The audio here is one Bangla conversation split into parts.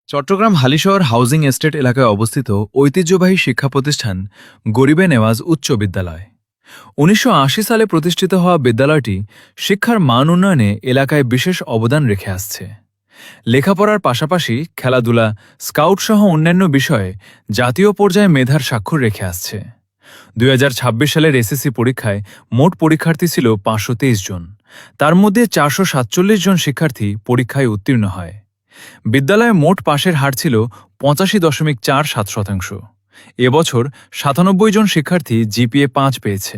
চট্টগ্রাম হালিশহর হাউজিং এস্টেট এলাকায় অবস্থিত ঐতিহ্যবাহী শিক্ষা প্রতিষ্ঠান গরিবে নেওয়াজ উচ্চ বিদ্যালয়। ১৯৮০ সালে প্রতিষ্ঠিত হওয়া বিদ্যালয়টি শিক্ষার মান উন্নয়নে এলাকায় বিশেষ অবদান রেখে আসছে। লেখাপড়ার পাশাপাশি খেলাধুলা, স্কাউট সহ অন্যান্য বিষয়ে জাতীয় পর্যায়ে মেধার স্বাক্ষর রেখে আসছে। ২০২৬ সালের এসএসসি পরীক্ষায় মোট পরীক্ষার্থী ছিল ৫২৩ জন। তার মধ্যে ৪৪৭ জন শিক্ষার্থী পরীক্ষায় উত্তীর্ণ হয়। বিদ্যালয়ে মোট পাশের হার ছিল ৮৫.৪৭%। এবছর ৯৭ জন শিক্ষার্থী জিপিএ ৫ পেয়েছে।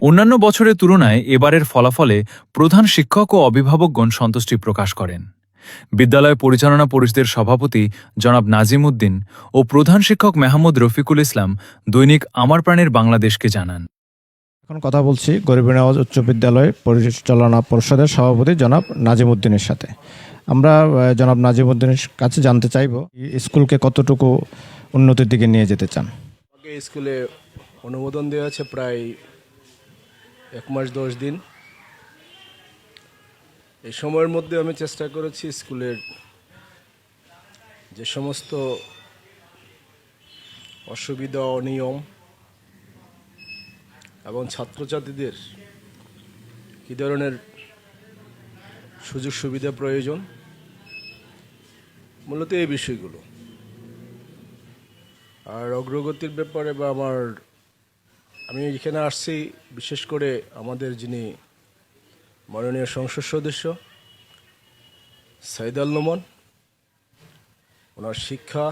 অন্যান্য বছরের তুলনায় এবারের ফলাফলে প্রধান শিক্ষক ও অভিভাবকগণ সন্তুষ্টি প্রকাশ করেন। বিদ্যালয় পরিচালনা পরিষদের সভাপতি জনাব নাজিম উদ্দিন ও প্রধান শিক্ষক মেহমুদ রফিকুল ইসলাম দৈনিক আমার প্রাণের বাংলাদেশকে জানান। এখন কথা বলছি গরিবে নেওয়াজ উচ্চ বিদ্যালয় পরিচালনা পরিষদের সভাপতি জনাব নাজিম উদ্দিনের সাথে। আমরা জনাব নাজিম উদ্দিনের কাছে জানতে চাইব স্কুলকে কতটুকু উন্নতির দিকে নিয়ে যেতে চান। আগে স্কুলে অনুমোদন দেওয়া আছে প্রায় ১ মাস ১০ দিন। এই সময়ের মধ্যে আমি চেষ্টা করেছি স্কুলের যে সমস্ত অসুবিধা, অনিয়ম এবং ছাত্রছাত্রীদের কী ধরনের সুযোগ সুবিধা প্রয়োজন, মূলত এই বিষয়গুলো। আর অগ্রগতির ব্যাপারে বা আমি এখানে আসছি বিশেষ করে আমাদের যিনি মাননীয় সংসদ সদস্য সাইদ আল নোমান, ওনার শিক্ষা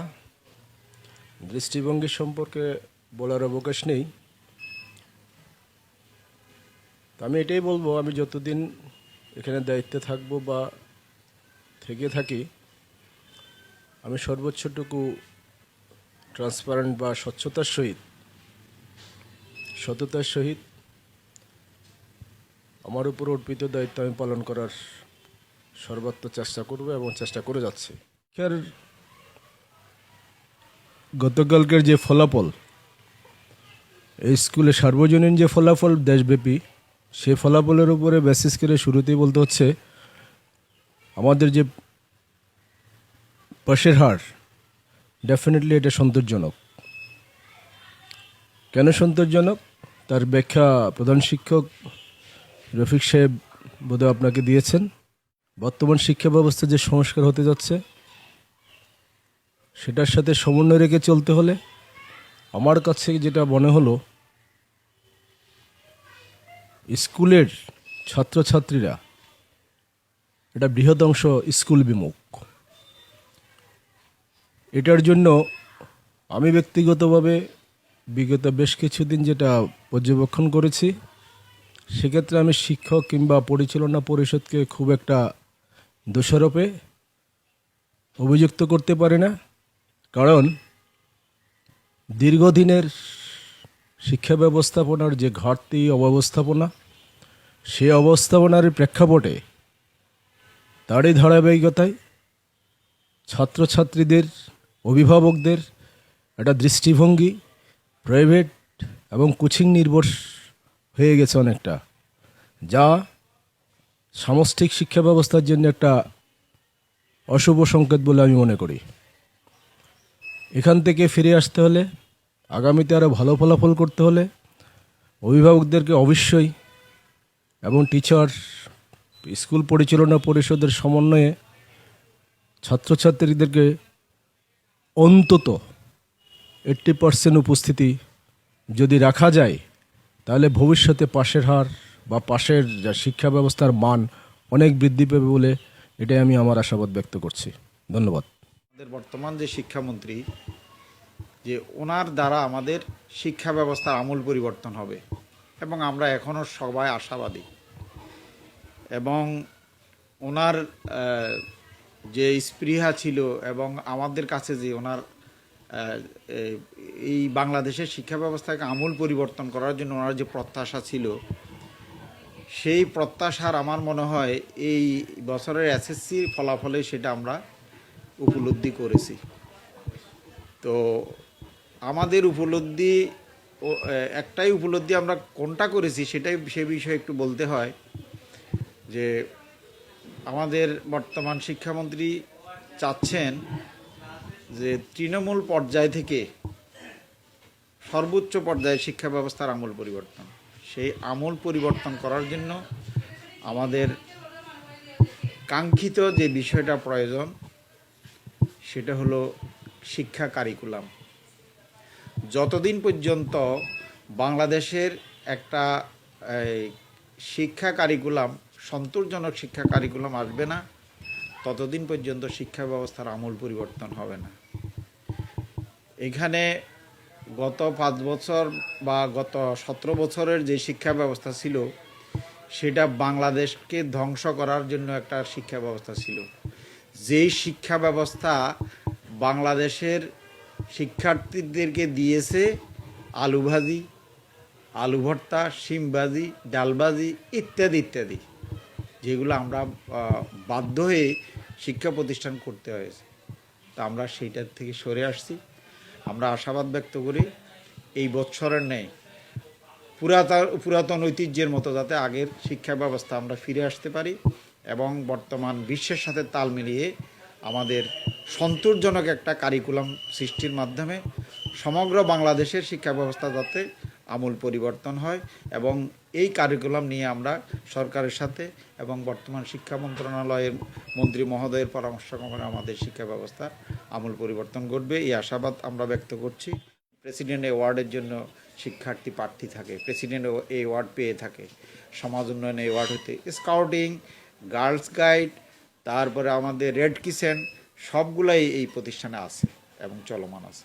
দৃষ্টিভঙ্গি সম্পর্কে বলার অবকাশ নেই। আমি এটাই বলবো, আমি যতদিন এখানে দায়িত্বে থাকবো বা থেকে থাকি, আমি সর্বোচ্চটুকু ট্রান্সপারেন্ট বা সততার সহিত আমার উপর অর্পিত দায়িত্ব আমি পালন করার সর্বাত্মক চেষ্টা করব এবং চেষ্টা করে যাচ্ছি। গতকালকের যে ফলাফল, এই স্কুলে সার্বজনীন যে ফলাফল দেশব্যাপী, সেই ফলাফলের উপরে বেসিস করে শুরুতেই বলতে হচ্ছে আমাদের যে পাশের হার, ডেফিনেটলি এটা সন্তোষজনক। কেন সন্তোষজনক তার ব্যাখ্যা প্রধান শিক্ষক রফিক সাহেব বোধহয় আপনাকে দিয়েছেন। বর্তমান শিক্ষা ব্যবস্থা যে সংস্কার হতে যাচ্ছে, সেটার সাথে সমন্বয় রেখে চলতে হলে আমার কাছে যেটা মনে হলো, স্কুলের ছাত্রছাত্রীরা এটা বৃহৎ অংশ স্কুল বিমুখ। এটার জন্য আমি ব্যক্তিগতভাবে বিগত বেশ কিছুদিন যেটা পর্যবেক্ষণ করেছি, সেক্ষেত্রে আমি শিক্ষক কিংবা পরিচালনা পরিষদকে খুব একটা দোষারোপে অভিযুক্ত করতে পারি না। কারণ দীর্ঘদিনের শিক্ষা ব্যবস্থাপনার যে ঘাটতি, অব্যবস্থাপনা, সেই অবস্থাপনার প্রেক্ষাপটে তারই ধারাবাহিকতায় ছাত্রছাত্রীদের, অভিভাবকদের একটা দৃষ্টিভঙ্গি প্রাইভেট এবং কোচিং নির্ভর হয়ে গেছে অনেকটা, যা সামষ্টিক শিক্ষা ব্যবস্থার জন্য একটা অশুভ সংকেত বলে আমি মনে করি। এখান থেকে ফিরে আসতে হলে, আগামীতে আরও ভালো ফলাফল করতে হলে অভিভাবকদেরকে অবশ্যই এবং টিচার, স্কুল পরিচালনা পরিষদের সমন্বয়ে ছাত্রছাত্রীদেরকে অন্তত 80% উপস্থিতি যদি রাখা যায়, তাহলে ভবিষ্যতে পাশের হার বা পাশের যা শিক্ষা ব্যবস্থার মান অনেক বৃদ্ধি পাবে বলে এটাই আমি আমার আশাবাদ ব্যক্ত করছি। ধন্যবাদ। আমাদের বর্তমান যে শিক্ষামন্ত্রী, যে ওনার দ্বারা আমাদের শিক্ষা ব্যবস্থার আমূল পরিবর্তন হবে এবং আমরা এখনও সবাই আশাবাদী। এবং ওনার যে স্পৃহা ছিল এবং আমাদের কাছে যে ওনার এই বাংলাদেশের শিক্ষা ব্যবস্থাকে আমূল পরিবর্তন করার জন্য ওনার যে প্রত্যাশা ছিল, সেই প্রত্যাশার আমার মনে হয় এই বছরের এসএসসির ফলাফলে সেটা আমরা উপলব্ধি করেছি। তো আমাদের উপলব্ধি, একটাই উপলব্ধি আমরা কোনটা করেছি সে বিষয়ে একটু বলতে হয় যে আমাদের বর্তমান শিক্ষামন্ত্রী চাচ্ছেন যে তৃণমূল পর্যায় থেকে সর্বোচ্চ পর্যায়ে শিক্ষা ব্যবস্থার আমূল পরিবর্তন। সেই আমূল পরিবর্তন করার জন্য আমাদের কাঙ্ক্ষিত যে বিষয়টা প্রয়োজন সেটা হলো শিক্ষা কারিকুলাম। যতদিন পর্যন্ত বাংলাদেশের একটা শিক্ষা কারিকুলাম, সন্তোষজনক শিক্ষা কারিকুলাম আসবে না, ততদিন পর্যন্ত শিক্ষা ব্যবস্থার আমূল পরিবর্তন হবে না। এখানে গত 5 বছর বা গত 17 বছরের যে শিক্ষা ব্যবস্থা ছিল সেটা বাংলাদেশকে ধ্বংস করার জন্য একটা শিক্ষা ব্যবস্থা ছিল। যেই শিক্ষা ব্যবস্থা বাংলাদেশের শিক্ষার্থীদেরকে দিয়েছে আলু ভাজি, আলু ভর্তা, শিম ভাজি, ডাল ভাজি ইত্যাদি ইত্যাদি, যেগুলো আমরা বাধ্য হয়ে শিক্ষা প্রতিষ্ঠান করতে হয়েছে। তা আমরা সেইটার থেকে সরে আসছি। আমরা আশাবাদ ব্যক্ত করি এই বছরের ন্যায় পুরাতন ঐতিহ্যের মতো যাতে আগের শিক্ষা ব্যবস্থা আমরা ফিরে আসতে পারি এবং বর্তমান বিশ্বের সাথে তাল মিলিয়ে আমাদের সন্তোষজনক একটা কারিকুলাম সৃষ্টির মাধ্যমে সমগ্র বাংলাদেশের শিক্ষা ব্যবস্থা যাতে আমূল পরিবর্তন হয় এবং এই কারিকুলাম নিয়ে আমরা সরকারের সাথে এবং বর্তমান শিক্ষা মন্ত্রণালয়ের মন্ত্রী মহোদয়ের পরামর্শক্রমে আমাদের শিক্ষা ব্যবস্থার আমূল পরিবর্তন ঘটবে, এই আশাবাদ আমরা ব্যক্ত করছি। প্রেসিডেন্ট অ্যাওয়ার্ডের জন্য শিক্ষার্থী প্রার্থী থাকে, প্রেসিডেন্ট এই অ্যাওয়ার্ড পেয়ে থাকে, সমাজ উন্নয়ন অ্যাওয়ার্ড হতে স্কাউটিং, গার্লস গাইড, তারপরে আমাদের রেড কিচেন সবগুলাই এই প্রতিষ্ঠানে আছে এবং চলমান আছে।